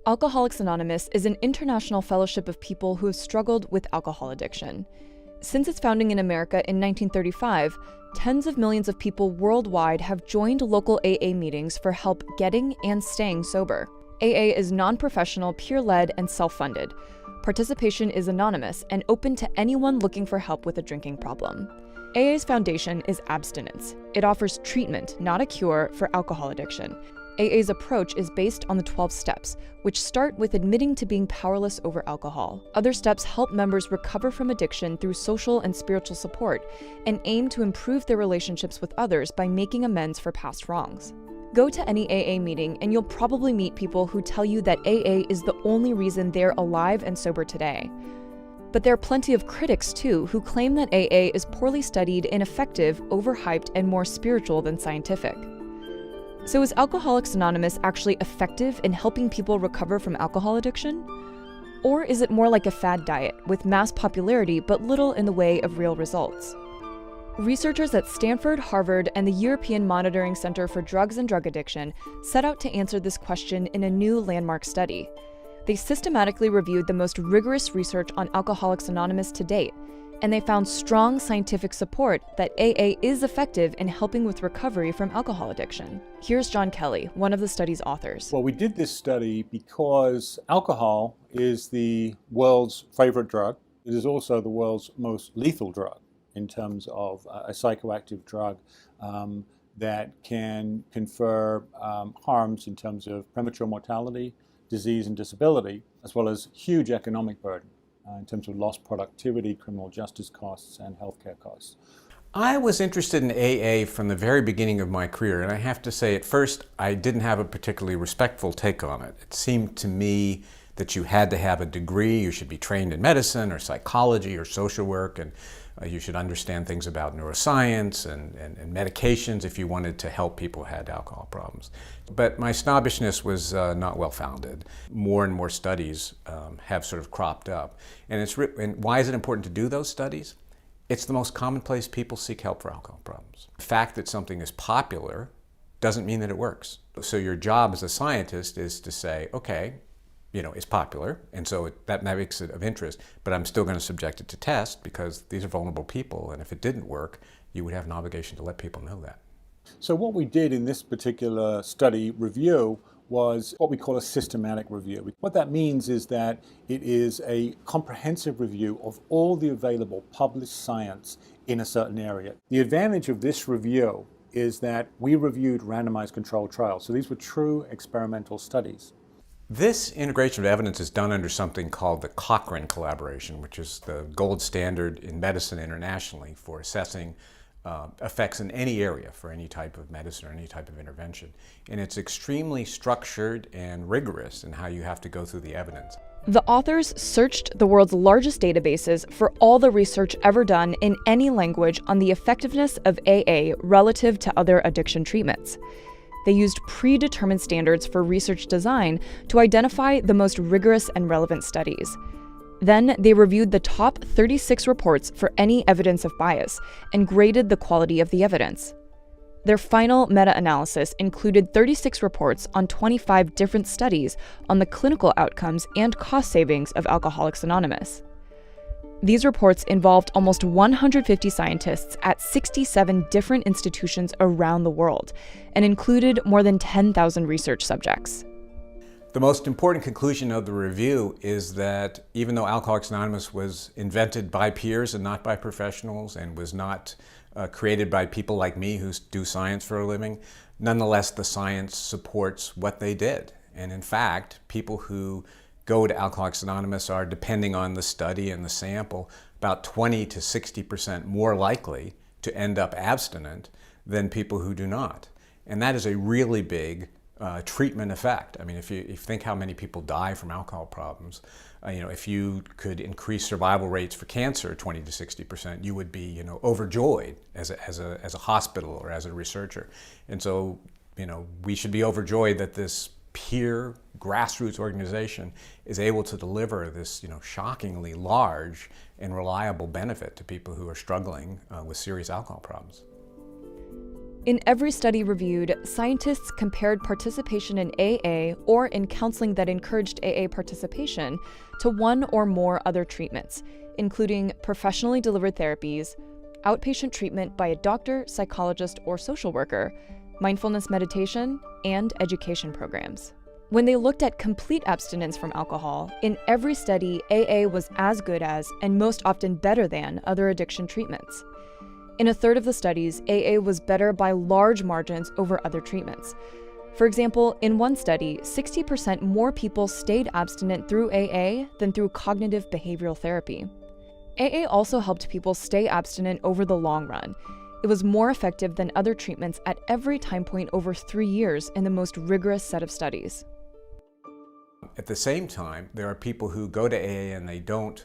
Alcoholics Anonymous is an international fellowship of people who have struggled with alcohol addiction. Since its founding in America in 1935, tens of millions of people worldwide have joined local AA meetings for help getting and staying sober. AA is non-professional, peer-led, and self-funded. Participation is anonymous and open to anyone looking for help with a drinking problem. AA's foundation is abstinence. It offers treatment, not a cure, for alcohol addiction. AA's approach is based on the 12 steps, which start with admitting to being powerless over alcohol. Other steps help members recover from addiction through social and spiritual support and aim to improve their relationships with others by making amends for past wrongs. Go to any AA meeting and you'll probably meet people who tell you that AA is the only reason they're alive and sober today. But there are plenty of critics too who claim that AA is poorly studied, ineffective, overhyped, and more spiritual than scientific. So is Alcoholics Anonymous actually effective in helping people recover from alcohol addiction? Or is it more like a fad diet with mass popularity but little in the way of real results? Researchers at Stanford, Harvard, and the European Monitoring Center for Drugs and Drug Addiction set out to answer this question in a new landmark study. They systematically reviewed the most rigorous research on Alcoholics Anonymous to date, and they found strong scientific support that AA is effective in helping with recovery from alcohol addiction. Here's John Kelly, one of the study's authors. Well, we did this study because alcohol is the world's favorite drug. It is also the world's most lethal drug in terms of a psychoactive drug that can confer harms in terms of premature mortality, disease and disability, as well as huge economic burden in terms of lost productivity, criminal justice costs, and healthcare costs. I was interested in AA from the very beginning of my career, and I have to say at first I didn't have a particularly respectful take on it. It seemed to me that you had to have a degree, you should be trained in medicine or psychology or social work, and you should understand things about neuroscience and medications if you wanted to help people who had alcohol problems. But my snobbishness was not well founded. More and more studies have sort of cropped up. And why is it important to do those studies? It's the most common place people seek help for alcohol problems. The fact that something is popular doesn't mean that it works. So your job as a scientist is to say, okay, it's popular, and so that makes it of interest, but I'm still going to subject it to test because these are vulnerable people, and if it didn't work, you would have an obligation to let people know that. So what we did in this particular study review was what we call a systematic review. What that means is that it is a comprehensive review of all the available published science in a certain area. The advantage of this review is that we reviewed randomized controlled trials, so these were true experimental studies. This integration of evidence is done under something called the Cochrane collaboration, which is the gold standard in medicine internationally for assessing effects in any area for any type of medicine or any type of intervention. And it's extremely structured and rigorous in how you have to go through the evidence. The authors searched the world's largest databases for all the research ever done in any language on the effectiveness of AA relative to other addiction treatments. They used predetermined standards for research design to identify the most rigorous and relevant studies. Then they reviewed the top 36 reports for any evidence of bias and graded the quality of the evidence. Their final meta-analysis included 36 reports on 25 different studies on the clinical outcomes and cost savings of Alcoholics Anonymous. These reports involved almost 150 scientists at 67 different institutions around the world and included more than 10,000 research subjects. The most important conclusion of the review is that even though Alcoholics Anonymous was invented by peers and not by professionals and was not created by people like me who do science for a living, nonetheless the science supports what they did. And in fact, people who go to Alcoholics Anonymous are, depending on the study and the sample, about 20 to 60% more likely to end up abstinent than people who do not. And that is a really big treatment effect. I mean, if you think how many people die from alcohol problems, if you could increase survival rates for cancer 20 to 60%, you would be, overjoyed as a hospital or as a researcher. And so, we should be overjoyed that this peer grassroots organization is able to deliver this, shockingly large and reliable benefit to people who are struggling with serious alcohol problems. In every study reviewed, scientists compared participation in AA or in counseling that encouraged AA participation to one or more other treatments, including professionally delivered therapies, outpatient treatment by a doctor, psychologist, or social worker, mindfulness meditation, and education programs. When they looked at complete abstinence from alcohol, in every study, AA was as good as, and most often better than, other addiction treatments. In a third of the studies, AA was better by large margins over other treatments. For example, in one study, 60% more people stayed abstinent through AA than through cognitive behavioral therapy. AA also helped people stay abstinent over the long run. It was more effective than other treatments at every time point over 3 years in the most rigorous set of studies. At the same time, there are people who go to AA and they don't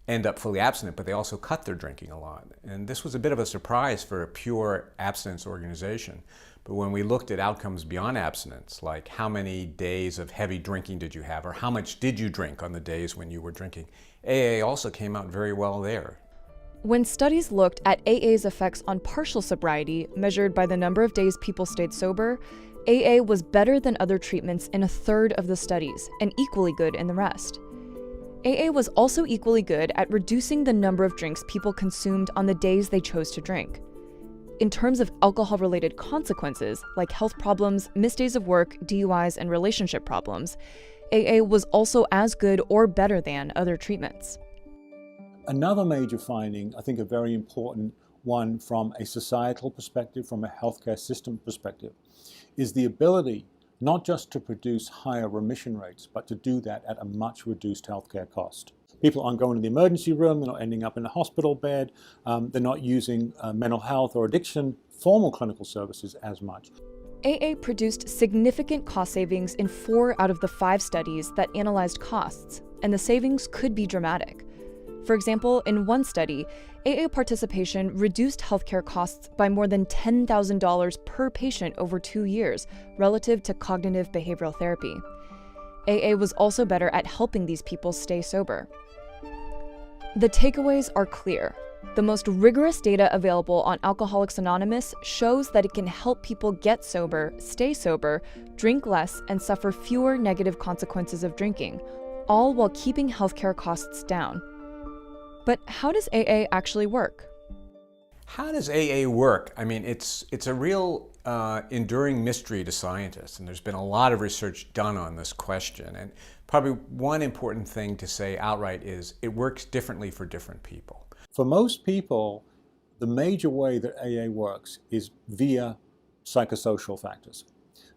end up fully abstinent, but they also cut their drinking a lot. And this was a bit of a surprise for a pure abstinence organization. But when we looked at outcomes beyond abstinence, like how many days of heavy drinking did you have, or how much did you drink on the days when you were drinking, AA also came out very well there. When studies looked at AA's effects on partial sobriety, measured by the number of days people stayed sober, AA was better than other treatments in a third of the studies, and equally good in the rest. AA was also equally good at reducing the number of drinks people consumed on the days they chose to drink. In terms of alcohol-related consequences, like health problems, missed days of work, DUIs, and relationship problems, AA was also as good or better than other treatments. Another major finding, I think a very important one from a societal perspective, from a healthcare system perspective, is the ability not just to produce higher remission rates, but to do that at a much reduced healthcare cost. People aren't going to the emergency room, they're not ending up in a hospital bed, they're not using mental health or addiction formal clinical services as much. AA produced significant cost savings in 4 out of the 5 studies that analyzed costs, and the savings could be dramatic. For example, in one study, AA participation reduced healthcare costs by more than $10,000 per patient over 2 years relative to cognitive behavioral therapy. AA was also better at helping these people stay sober. The takeaways are clear. The most rigorous data available on Alcoholics Anonymous shows that it can help people get sober, stay sober, drink less, and suffer fewer negative consequences of drinking, all while keeping healthcare costs down. But how does AA actually work? How does AA work? I mean, it's a real enduring mystery to scientists, and there's been a lot of research done on this question. And probably one important thing to say outright is it works differently for different people. For most people, the major way that AA works is via psychosocial factors.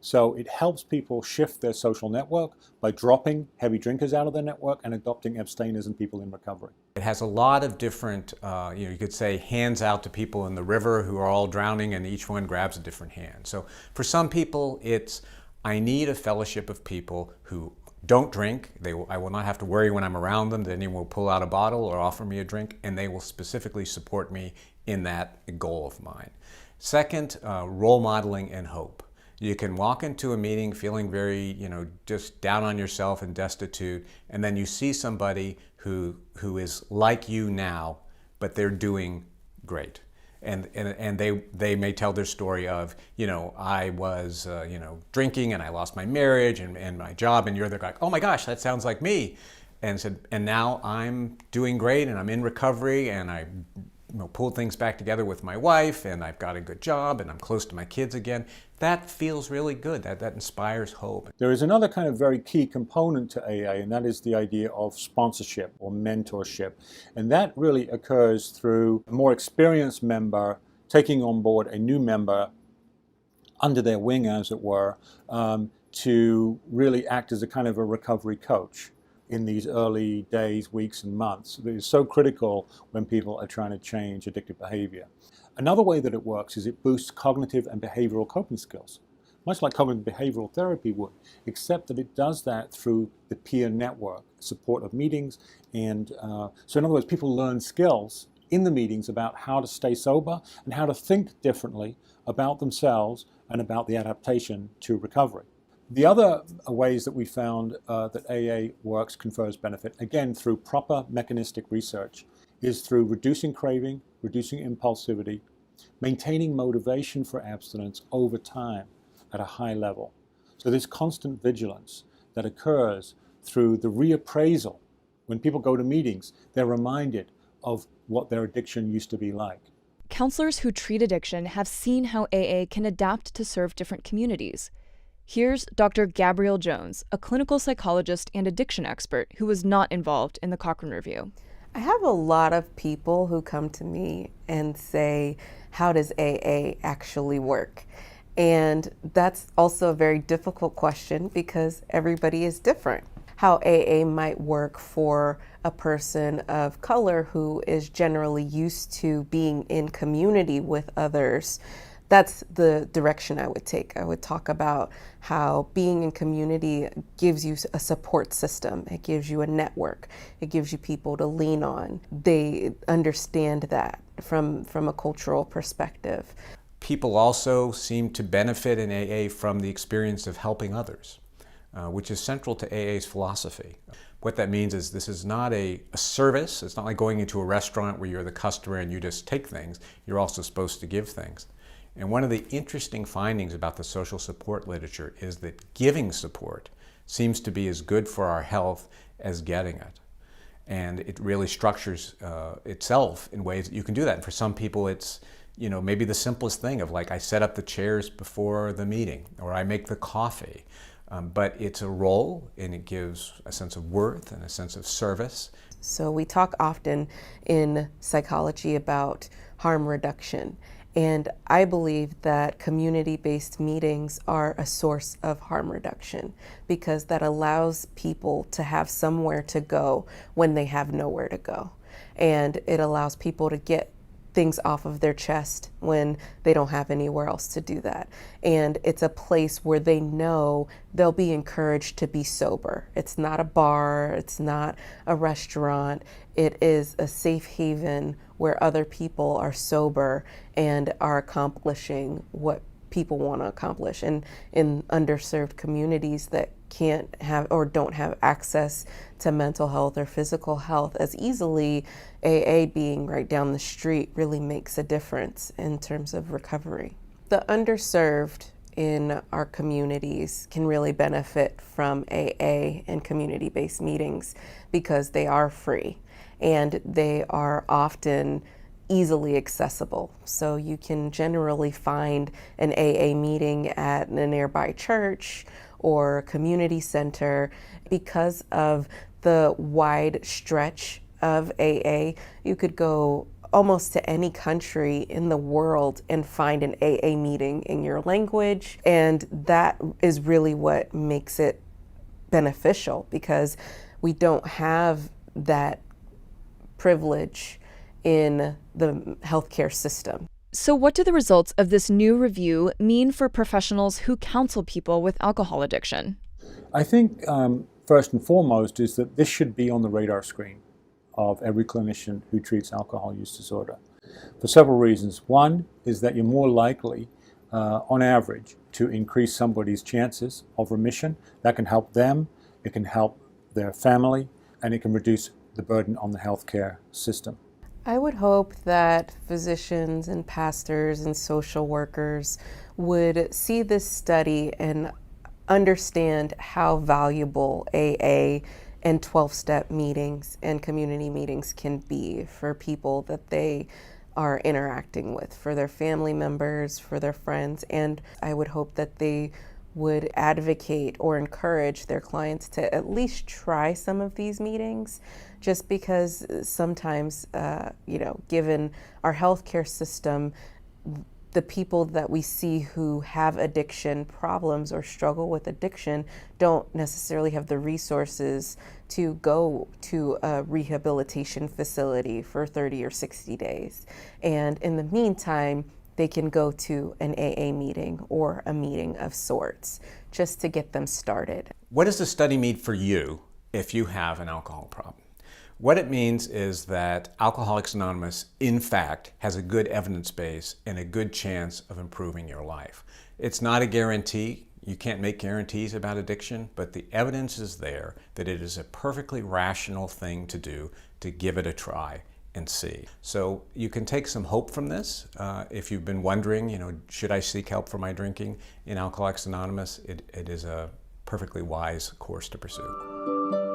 So it helps people shift their social network by dropping heavy drinkers out of their network and adopting abstainers and people in recovery. It has a lot of different, you could say, hands out to people in the river who are all drowning, and each one grabs a different hand. So for some people, it's, I need a fellowship of people who don't drink. I will not have to worry when I'm around them that anyone will pull out a bottle or offer me a drink, and they will specifically support me in that goal of mine. Second, role modeling and hope. You can walk into a meeting feeling very, just down on yourself and destitute, and then you see somebody who is like you now, but they're doing great. And they may tell their story of, I was, drinking and I lost my marriage and my job, and you're there like, oh my gosh, that sounds like me. And now I'm doing great and I'm in recovery and I pulled things back together with my wife and I've got a good job and I'm close to my kids again. That feels really good. That inspires hope. There is another kind of very key component to AA, and that is the idea of sponsorship or mentorship. And that really occurs through a more experienced member taking on board a new member under their wing, as it were, to really act as a kind of a recovery coach in these early days, weeks, and months. That is so critical when people are trying to change addictive behavior. Another way that it works is it boosts cognitive and behavioral coping skills, much like cognitive behavioral therapy would, except that it does that through the peer network, support of meetings. And so in other words, people learn skills in the meetings about how to stay sober and how to think differently about themselves and about the adaptation to recovery. The other ways that we found that AA works, confers benefit, again through proper mechanistic research, is through reducing craving, reducing impulsivity, maintaining motivation for abstinence over time at a high level. So this constant vigilance that occurs through the reappraisal. When people go to meetings, they're reminded of what their addiction used to be like. Counselors who treat addiction have seen how AA can adapt to serve different communities. Here's Dr. Gabrielle Jones, a clinical psychologist and addiction expert who was not involved in the Cochrane Review. I have a lot of people who come to me and say, how does AA actually work? And that's also a very difficult question because everybody is different. How AA might work for a person of color who is generally used to being in community with others, that's the direction I would take. I would talk about how being in community gives you a support system. It gives you a network. It gives you people to lean on. They understand that from a cultural perspective. People also seem to benefit in AA from the experience of helping others, which is central to AA's philosophy. What that means is this is not a service. It's not like going into a restaurant where you're the customer and you just take things. You're also supposed to give things. And one of the interesting findings about the social support literature is that giving support seems to be as good for our health as getting it. And it really structures itself in ways that you can do that. And for some people, it's maybe the simplest thing of like I set up the chairs before the meeting or I make the coffee. But it's a role and it gives a sense of worth and a sense of service. So we talk often in psychology about harm reduction. And I believe that community-based meetings are a source of harm reduction because that allows people to have somewhere to go when they have nowhere to go. And it allows people to get things off of their chest when they don't have anywhere else to do that. And it's a place where they know they'll be encouraged to be sober. It's not a bar, it's not a restaurant. It is a safe haven where other people are sober and are accomplishing what people want to accomplish. And in underserved communities that can't have or don't have access to mental health or physical health as easily, AA being right down the street really makes a difference in terms of recovery. The underserved in our communities can really benefit from AA and community-based meetings because they are free and they are often easily accessible. So you can generally find an AA meeting at a nearby church or community center. Because of the wide stretch of AA, you could go almost to any country in the world and find an AA meeting in your language. And that is really what makes it beneficial because we don't have that privilege in the healthcare system. So what do the results of this new review mean for professionals who counsel people with alcohol addiction? I think first and foremost is that this should be on the radar screen of every clinician who treats alcohol use disorder for several reasons. One is that you're more likely, on average, to increase somebody's chances of remission. That can help them, it can help their family, and it can reduce the burden on the healthcare system. I would hope that physicians and pastors and social workers would see this study and understand how valuable AA and 12-step meetings and community meetings can be for people that they are interacting with, for their family members, for their friends. And I would hope that they would advocate or encourage their clients to at least try some of these meetings, just because sometimes, given our healthcare system, the people that we see who have addiction problems or struggle with addiction don't necessarily have the resources to go to a rehabilitation facility for 30 or 60 days. And in the meantime, they can go to an AA meeting or a meeting of sorts just to get them started. What does the study mean for you if you have an alcohol problem? What it means is that Alcoholics Anonymous, in fact, has a good evidence base and a good chance of improving your life. It's not a guarantee. You can't make guarantees about addiction, but the evidence is there that it is a perfectly rational thing to do to give it a try. and see. So you can take some hope from this. If you've been wondering, should I seek help for my drinking in Alcoholics Anonymous, it is a perfectly wise course to pursue.